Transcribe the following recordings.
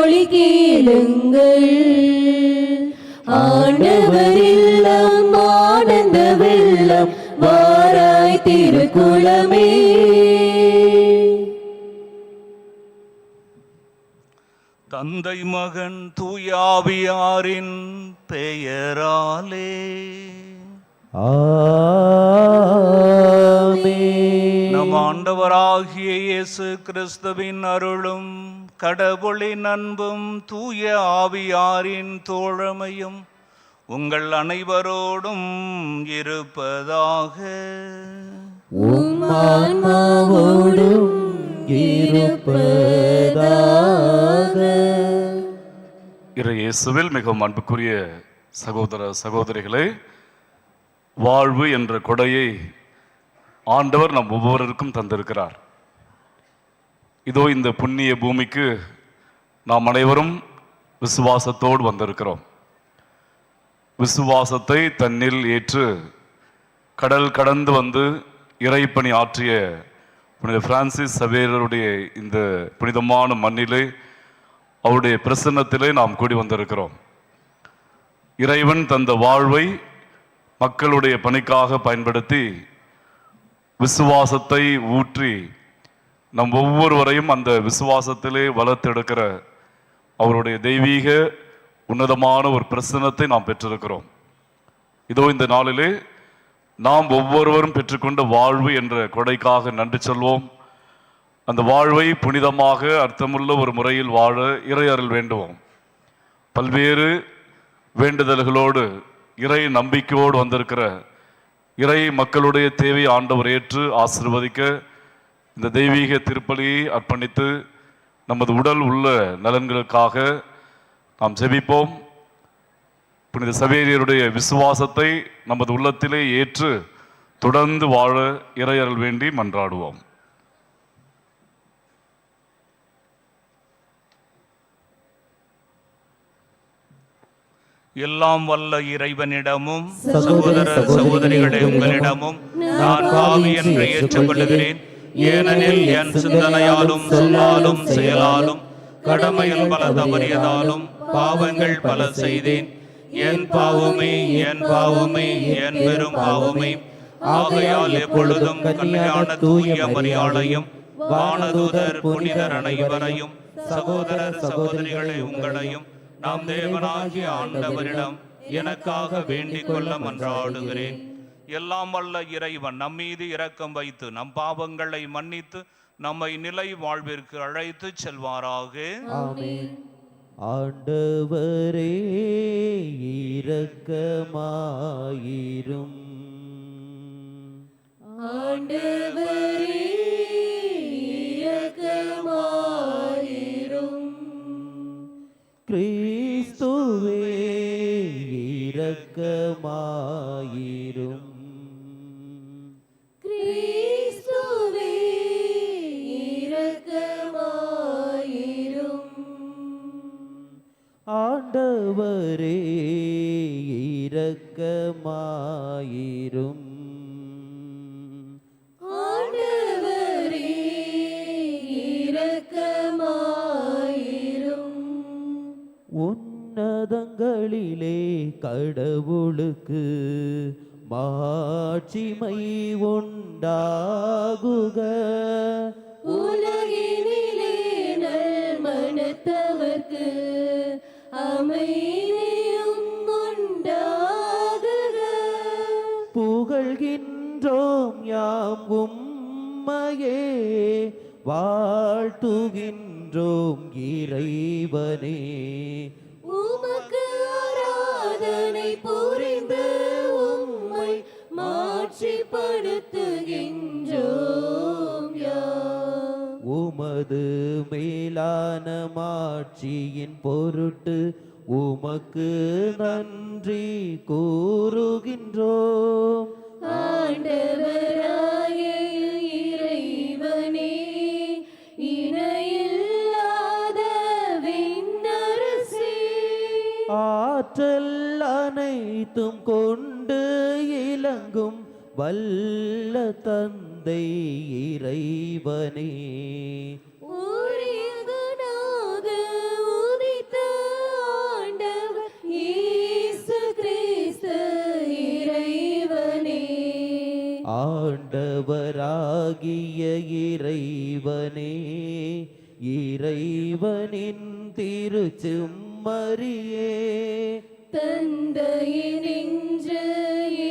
ஒளி கேளுங்கள். ஆண்டவர் இல்லம் ஆனந்த வெள்ளம் வாராய் திருக்குலமே. தந்தை மகன் தூயாவியாரின் பெயராலே ஆமென். நம் ஆண்டவராகிய இயேசு கிறிஸ்துவின் அருளும் கடவுளின் அன்பும் தூய ஆவியாரின் தோழமையும் உங்கள் அனைவரோடும் இருப்பதாக. உம் ஆன்மாவோடும் இருப்பதாக. இயேசுவில் மிகவும் அன்புக்குரிய சகோதர சகோதரிகளே, வாழ்வு என்ற கொடையை ஆண்டவர் நம் ஒவ்வொருவருக்கும் தந்திருக்கிறார். இதோ இந்த புண்ணிய பூமிக்கு நாம் அனைவரும் விசுவாசத்தோடு வந்திருக்கிறோம். விசுவாசத்தை தன்னில் ஏற்று கடல் கடந்து வந்து இறைப்பணி ஆற்றிய புனித பிரான்சிஸ் சவேரருடைய இந்த புனிதமான மண்ணிலே, அவருடைய பிரசன்னத்திலே நாம் கூடி வந்திருக்கிறோம். இறைவன் தந்த வாழ்வை மக்களுடைய பணிக்காக பயன்படுத்தி விசுவாசத்தை ஊற்றி நம் ஒவ்வொருவரையும் அந்த விசுவாசத்திலே வளர்த்தெடுக்கிற அவருடைய தெய்வீக உன்னதமான ஒரு பிரசன்னத்தை நாம் பெற்றிருக்கிறோம். இதோ இந்த நாளிலே நாம் ஒவ்வொருவரும் பெற்றுக்கொண்ட வாழ்வு என்ற கொடைக்காக நன்றி சொல்வோம். அந்த வாழ்வை புனிதமாக அர்த்தமுள்ள ஒரு முறையில் வாழ இறை அருள் வேண்டுவோம். பல்வேறு வேண்டுதல்களோடு இறை நம்பிக்கையோடு வந்திருக்கிற இறை மக்களுடைய தேவையை ஆண்டவர் ஏற்று ஆசீர்வதிக்க இந்த தெய்வீக திருப்பலியை அர்ப்பணித்து நமது உடல் உள்ள நலன்களுக்காக நாம் ஜெபிப்போம். புனித சவேரியருடைய விசுவாசத்தை நமது உள்ளத்திலே ஏற்று தொடர்ந்து வாழ இறை அருள் வேண்டி மன்றாடுவோம். எல்லாம் வல்ல இறைவனிடமும் சகோதர சகோதரிகளே உங்களிடமும் நான் பாவி என்று ஏற்றுக்கொள்கிறேன். ஏனெனில் என் சிந்தனையாலும் சொல்லாலும் செயலாலும் கடமையில் பல தவறியதாலும் பாவங்கள் பல செய்தேன். என் பாவமே என் பாவமே என் பெரும் பாவமே. ஆகையால் எப்பொழுதும் கன்னியான தூய மரியாளையும் வானதூதர் புனிதர் அனைவரையும் சகோதரர் சகோதரிகளே உங்களையும் நாம் தேவனாகிய ஆண்டவரிடம் எனக்காக வேண்டிக் கொள்ள மன்றாடுகிறேன். எல்லாம் வல்ல இறைவன் நம்மீது இரக்கம் வைத்து நம் பாவங்களை மன்னித்து நம்மை நிலை வாழ்விற்கு அழைத்து செல்வாராக. ஆமென். ஆண்டவரே இரக்கமாயிரும். ஆண்டவரே இரக்கமாயிரும். கிறிஸ்துவே இரக்கமாயிரும். கிறிஸ்துவே இரக்கமாயிரும். ஆண்டவரே இரக்கமாயிரும். ஆண்டவரே இரக்கமாயிரும். உன்னதங்களிலே கடவுளுக்கு மாட்சிமை உண்டாகுக. உலகினிலே நல்மனத்தவர்க்கு அமைதியும் உண்டாகுக. புகழ்கின்றோம் யாம் உம்மையே, வாழ்த்துகின்றோம் இறைவனே. உமக்கு ஆராதனை புரிந்து உம்மை மாட்சிப்படுத்துகின்றோம் யாம். உமது மேலான மாட்சியின் பொருட்டு உமக்கு நன்றி கூறுகின்றோம். ஆண்டவராகிய இறைவனே, இணையில்லாத விண்ணரசே, ஆற்றல் அனைத்தும் கொண்டு இலங்கும் வல்ல தந்தை இறைவனே, உரியவனாக ஆண்டவராகிய இறைவனே, இறைவனின் திருச்செம்மறியே, தந்தையின்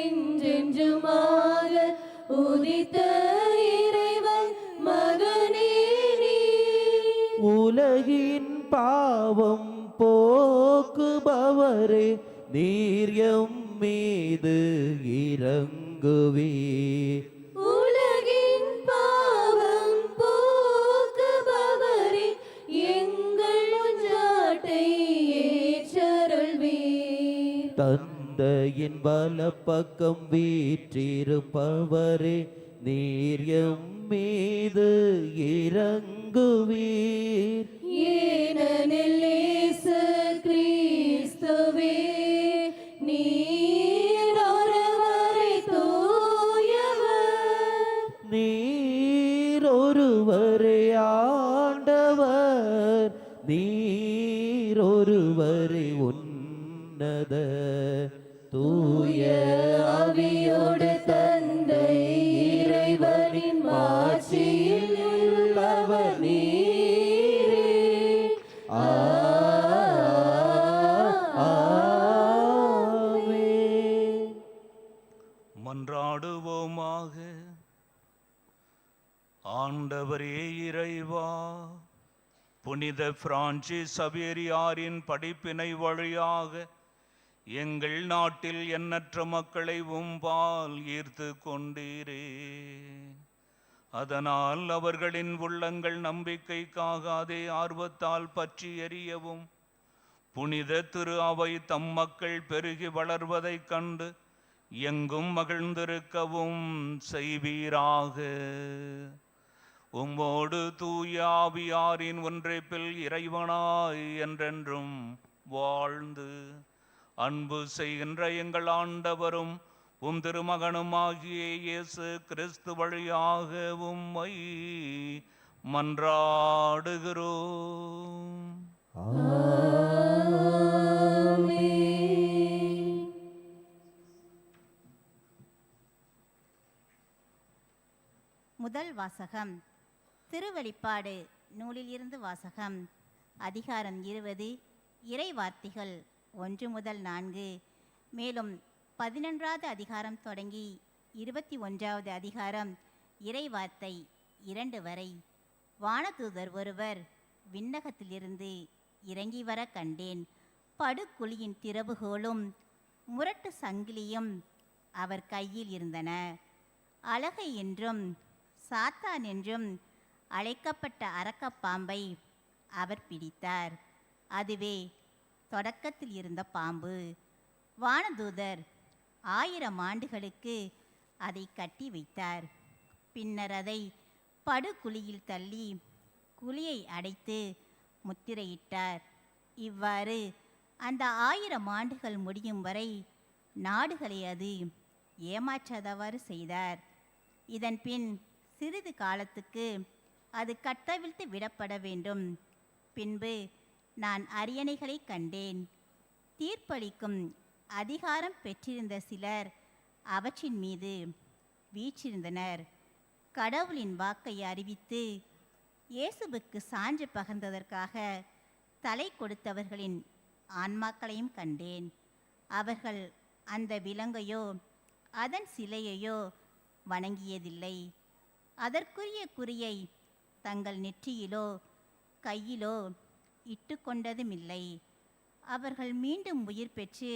என்றென்றுமாக உதித்த இறைவன் மகனே நீ. உலகின் பாவம் போக்குபவரே, நீர் எம் மீது இரங்குவீர். உலகின் பாவம் போக்குபவரே, எங்கள் மன்றாட்டை ஏற்றருள்வீர். தந்தையின் வலப்பக்கம் வீற்றிருப்பவரே, நீர் எம் மீது இரங்குவீர். ஏனெனில் இயேசு கிறிஸ்துவே நீர் ஒருவரே தூயவர். நீர் ஒருவரே ஆண்டவர், நீர் ஒருவரே உன்னத தூய ஆவியோடு தந்தை இறைவனின் மாட்சியில் உள்ளவர் நீரே. ஆமென். மன்றாடுவோமாக. ஆண்டவரே இறைவா, புனித பிரான்சிஸ் சவேரியாரின் படிப்பினை வழியாக எங்கள் நாட்டில் எண்ணற்ற மக்களை உம்பால் ஈர்த்து கொண்டீரே. அதனால் அவர்களின் உள்ளங்கள் நம்பிக்கைக்காக அதே ஆர்வத்தால் பற்றி எரியவும், புனித திரு அவை தம் மக்கள் பெருகி வளர்வதைக் கண்டு எங்கும் மகிழ்ந்திருக்கவும் செய்வீராக. உம்மோடு தூய ஆவியாரின் ஒன்றைப்பில் இறைவனாய் என்றென்றும் வாழ்ந்து அன்பு செய்கின்ற எங்கள் ஆண்டவரும் உம் திருமகனுமாகிய இயேசு கிறிஸ்து வழியாக உம்மை மன்றாடுகிறோம். முதல் வாசகம். திருவெளிப்பாடு நூலிலிருந்து வாசகம். அதிகாரம் 20, இறை வார்த்தைகள் 1 முதல் 4, மேலும் 11வது அதிகாரம் தொடங்கி 21வது அதிகாரம் இறை வார்த்தை 2 வரை. வானதூதர் ஒருவர் விண்ணகத்திலிருந்து இறங்கி வர கண்டேன். படுகுழியின் திறவுகோலும் முரட்டு சங்கிலியும் அவர் கையில் இருந்தன. அலகை என்றும் சாத்தான் என்றும் அழைக்கப்பட்ட அரக்கப்பாம்பை அவர் பிடித்தார். அதுவே தொடக்கத்தில் இருந்த பாம்பு. வானதூதர் 1000 ஆண்டுகளுக்கு அதை கட்டி வைத்தார். பின்னர் அதை படுகுழியில் தள்ளி குழியை அடைத்து முத்திரையிட்டார். இவ்வாறு அந்த 1000 ஆண்டுகள் முடியும் வரை நாடுகளை அது ஏமாற்றாதவாறு செய்தார். இதன் பின் சிறிது காலத்துக்கு அது கட்டவிழ்த்து விடப்பட வேண்டும். பின்பு நான் அரியணைகளை கண்டேன். தீர்ப்பளிக்கும் அதிகாரம் பெற்றிருந்த சிலர் அவற்றின் மீது வீற்றிருந்தனர். கடவுளின் வாக்கை அறிவித்து இயேசுவுக்கு சான்று பகர்ந்ததற்காக தலை கொடுத்தவர்களின் ஆன்மாக்களையும் கண்டேன். அவர்கள் அந்த விலங்கையோ அதன் சிலையையோ வணங்கியதில்லை. அதற்குரிய குறியை தங்கள் நெற்றியிலோ கையிலோ இட்டு கொண்டதுமில்லை. அவர்கள் மீண்டும் உயிர் பெற்று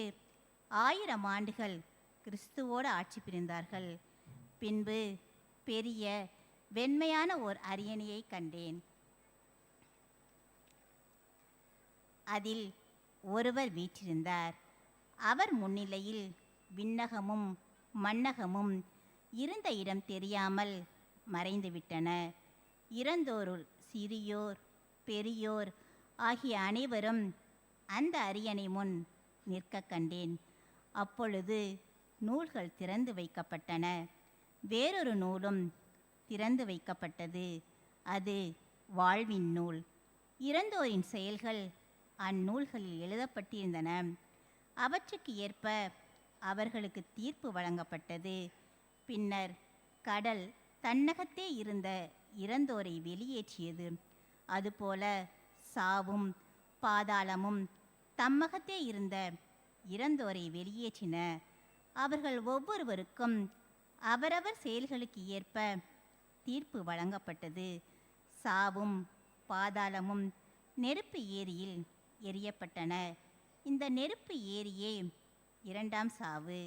1000 ஆண்டுகள் கிறிஸ்துவோடு ஆட்சி புரிந்தார்கள். பின்பு பெரிய வெண்மையான ஓர் அரியணையை கண்டேன். அதில் ஒருவர் வீற்றிருந்தார். அவர் முன்னிலையில் விண்ணகமும் மண்ணகமும் இருந்த இடம் தெரியாமல் மறைந்துவிட்டன. இறந்தோருள் சிறியோர் பெரியோர் ஆகிய அனைவரும் அந்த அரியணை முன் நிற்க கண்டேன். அப்பொழுது நூல்கள் திறந்து வைக்கப்பட்டன. வேறொரு நூலும் திறந்து வைக்கப்பட்டது. அது வாழ்வின் நூல். இறந்தோரின் செயல்கள் அந்நூல்களில் எழுதப்பட்டிருந்தன. அவற்றுக்கு ஏற்ப அவர்களுக்கு தீர்ப்பு வழங்கப்பட்டது. பின்னர் கடல் தன்னகத்தே இருந்த இறந்தோரை வெளியேற்றியது. அதுபோல சாவும் பாதாளமும் தம்மகத்தே இருந்த இறந்தோரை வெளியேற்றின. அவர்கள் ஒவ்வொருவருக்கும் அவரவர் செயல்களுக்கு ஏற்ப தீர்ப்பு வழங்கப்பட்டது. சாவும் பாதாளமும் நெருப்பு ஏரியில் எரியப்பட்டன. இந்த நெருப்பு ஏரியே இரண்டாம் சாவு.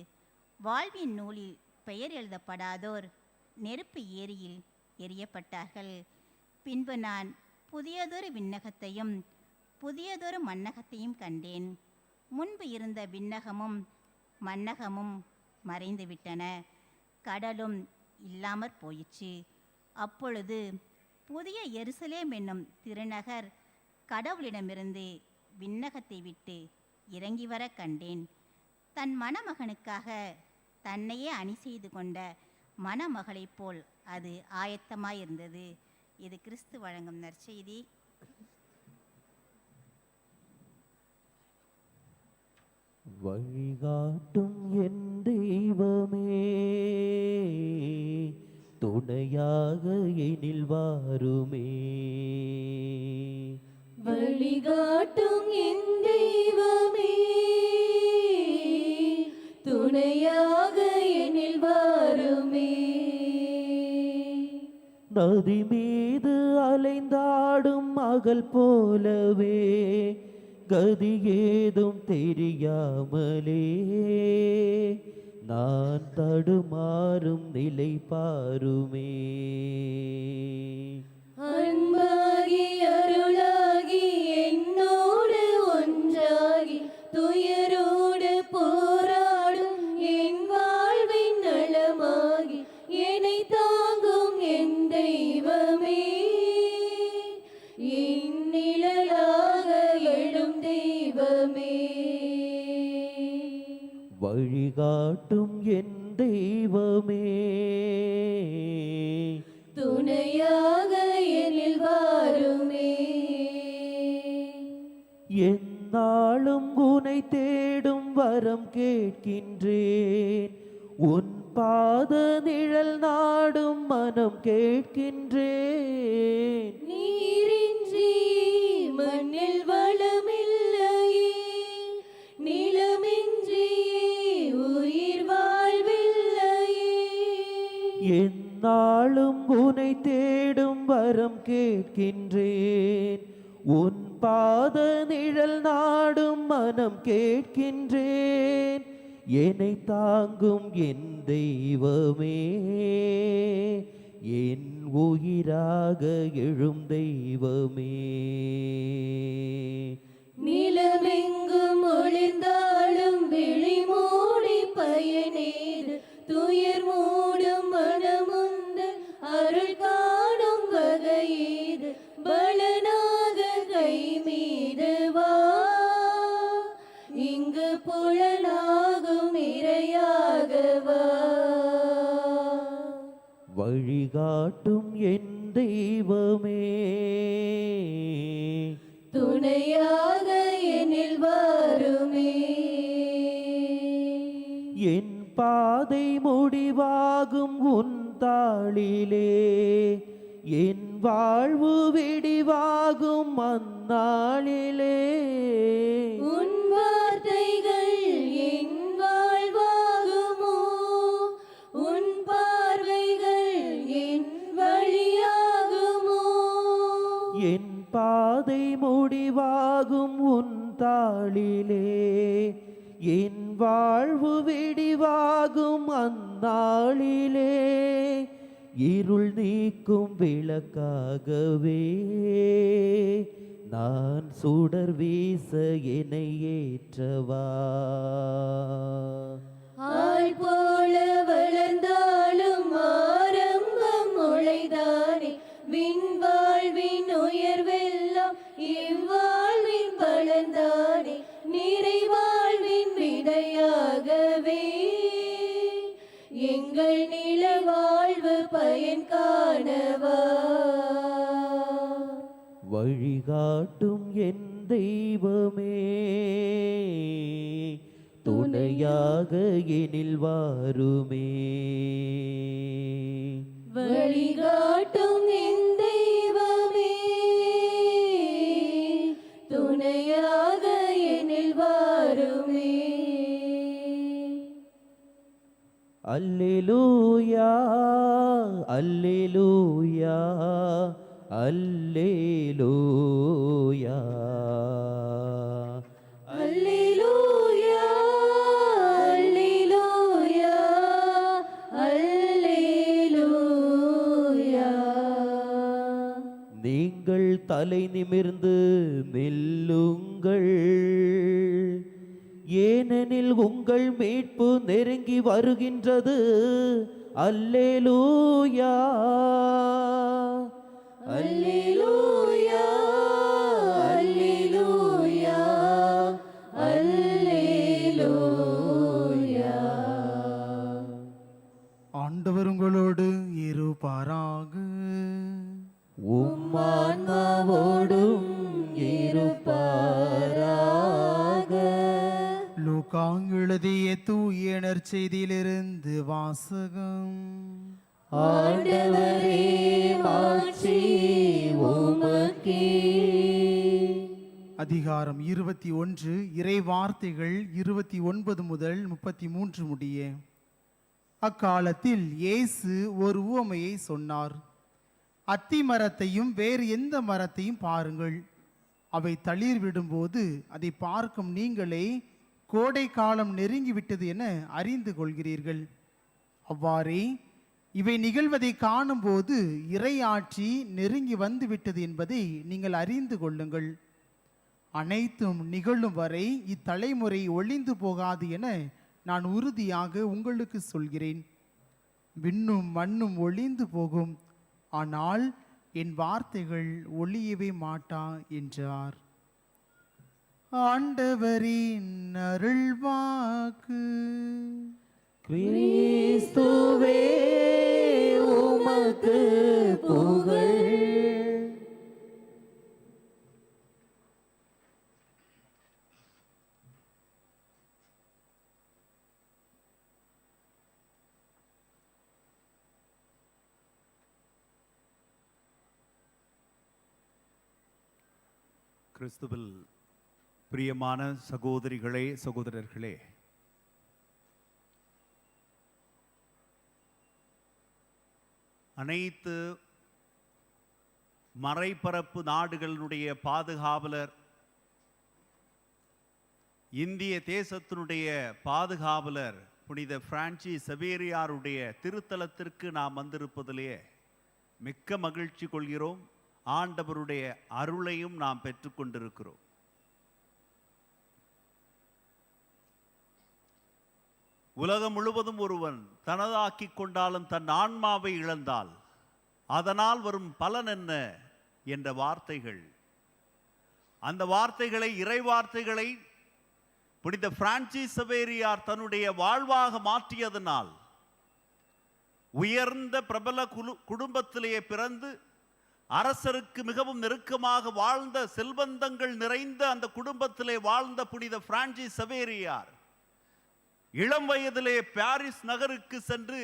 வாழ்வின் நூலில் பெயர் எழுதப்படாதோர் நெருப்பு ஏரியில் எரியப்பட்டார்கள். பின்பு நான் புதியதொரு விண்ணகத்தையும் புதியதொரு மண்ணகத்தையும் கண்டேன். முன்பு இருந்த விண்ணகமும் மண்ணகமும் மறைந்துவிட்டன, கடலும் இல்லாமற் போயிற்று. அப்பொழுது புதிய எருசலேம் என்னும் திருநகர் கடவுளிடமிருந்து விண்ணகத்தை விட்டு இறங்கி வர கண்டேன். தன் மணமகனுக்காக தன்னையே அணி செய்து கொண்ட மணமகளைப் போல் அது ஆயத்தமாயிருந்தது. இது கிறிஸ்து வழங்கும் நற்செய்தி. வழிகாட்டும் என் தெய்வமே, துணையாக எனில் வாருமே. வழிகாட்டும் என் தெய்வமே, துணையாக எனில் வாருமே. நதி மீது அலைந்தாடும் மகள் போலவே, கதி ஏதும் தெரியாமலே நான் தடுமாறும் நிலை பாருமே. அன்பாகி அருளாகி என்னோடு ஒன்றாகி துயரோடு போராடும் என் வாழ்வின் நலமாகி என்னை தாங்கும் என் தெய்வமே, என் நிழலாக எழும் தெய்வமே. வழிகாட்டும் என் தெய்வமே, துணையாக எனில் வாருமே. எந்நாளும் உனை தேடும் வரம் கேட்கின்றேன், உன் பாத நிழல் நாடும் மனம் கேட்கின்றேன். நீரின்றி மண்ணில் வளமில்லையே, நிலமின்றி உயிர் வாழ்வில்லையே. எந்நாளும் உனை தேடும் வரம் கேட்கின்றேன், உன் பாத நிழல் நாடும் மனம் கேட்கின்றேன். என்னை தாங்கும் என் தெய்வமே, என் உயிராக எழும் தெய்வமே. நிலமெங்கும் ஒளிர்ந்தாலும் விழி மூடி பயனேது, துயர் மூடும் மனமுந்து அருள் காணும் வகையேது. பலனாக கை மீது வா, இங்கு புலனாகும் இறையாக வா. வழிகாட்டும் என் தெய்வமே, துணையாக எனில் வாருமே. என் பாதை முடிவாகும் உன் தாளிலே, என் வாழ்வு விடிவாகும் அந்நாளிலே. உன் வார்த்தைகள் என் வாழ்வாகுமோ, உன் பார்வைகள் என் வழியாகுமோ. என் பாதை முடிவாகும் உன் தாளிலே, என் வாழ்வு விடிவாகும் அந்நாளிலே. இருள் நீக்கும் விளக்காகவே நான் சுடர் வீச என்னை ஏற்றவா. ஆள் போல வளர்ந்தாலும் ஆரம்பம் முளைதானே, விண்வாழ்வின் உயர்வெல்லாம் இவ்வாழ்வின் பலன்தானே. நிறைவாழ்வின் விதையாகவே எங்கள் நில வாழ்வு பயன் காணவா. வழிகாட்டும் என் தெய்வமே, துணையாக எனில் வாருமே. வழிகாட்டும் என் தெய்வமே, துணையாக என்னில் வாருமே. அல்லேலூயா அல்லேலூயா அல்லேலூயா. அல்லேலூயா அல்லேலூயா அல்லேலூயா. நீங்கள் தலை நிமிர்ந்து நில்லுங்கள், ஏனெனில் உங்கள் மீட்பு நெருங்கி வருகின்றது. அல்லேலூயா அல்லேலூயா அல்லேலூயா அல்லேலூயா. ஆண்டவர் உங்களோடு இருப்பாராக. உம்மான்மாவோடும் இருப்பாராக. லூக்கா எழுதிய தூய நற்செய்தியிலிருந்து வாசகம். ஆண்டவரே மாட்சி உமக்கே. அதிகாரம் 21, இறை வார்த்தைகள் 29 முதல் 33 முடிய. அக்காலத்தில் இயேசு ஒரு உவமையை சொன்னார். அத்தி மரத்தையும் வேறு எந்த மரத்தையும் பாருங்கள். அவை தளிர் விடும்போது அதை பார்க்கும் நீங்களே கோடை காலம் நெருங்கிவிட்டது என அறிந்து கொள்கிறீர்கள். அவ்வாறே இவை நிகழ்வதை காணும்போது இறை ஆட்சி நெருங்கி வந்து விட்டது என்பதை நீங்கள் அறிந்து கொள்ளுங்கள். அனைத்தும் நிகழும் வரை இத்தலைமுறை ஒழிந்து போகாது என நான் உறுதியாக உங்களுக்கு சொல்கிறேன். விண்ணும் மண்ணும் ஒழிந்து போகும், ஆனால் என் வார்த்தைகள் ஒழியவே மாட்டா என்றார். ஆண்டவரின் அருள்வாக்கு. கிறிஸ்துவே உமக்கு புகழ். கிறிஸ்துவில் பிரியமான சகோதரிகளே, சகோதரர்களே, அனைத்து மறைபரப்பு நாடுகளினுடைய பாதுகாவலர், இந்திய தேசத்தினுடைய பாதுகாவலர் புனித பிரான்சிஸ் சவேரியாருடைய திருத்தலத்திற்கு நாம் வந்திருப்பதிலே மிக்க மகிழ்ச்சி கொள்கிறோம். ஆண்டவருடைய அருளையும் நாம் பெற்றுக்கொண்டிருக்கிறோம். உலகம் முழுவதும் ஒருவன் தனதாக்கி கொண்டாலும் தன் ஆன்மாவை இழந்தால் அதனால் வரும் பலன் என்ன என்ற வார்த்தைகள், அந்த வார்த்தைகளை, இறை வார்த்தைகளை புனித பிரான்சிஸ் சவேரியார் தன்னுடைய வாழ்வாக மாற்றியதனால் உயர்ந்த பிரபல குடும்பத்திலேயே பிறந்து அரசருக்கு மிகவும் நெருக்கமாக வாழ்ந்த, செல்வந்தங்கள் நிறைந்த அந்த குடும்பத்திலே வாழ்ந்த புனித பிரான்சிஸ் சவேரியார் இளம் வயதிலே பாரிஸ் நகருக்கு சென்று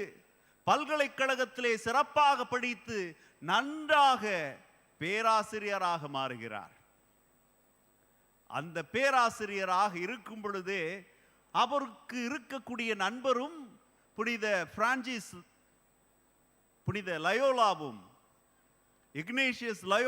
பல்கலைக்கழகத்திலே சிறப்பாக படித்து நன்றாக பேராசிரியராக மாறுகிறார். அந்த பேராசிரியராக இருக்கும் பொழுதே அவருக்கு இருக்கக்கூடிய நண்பரும் புனித பிரான்சிஸ், புனித லயோலாவும், இக்னேஷியஸ் லயோ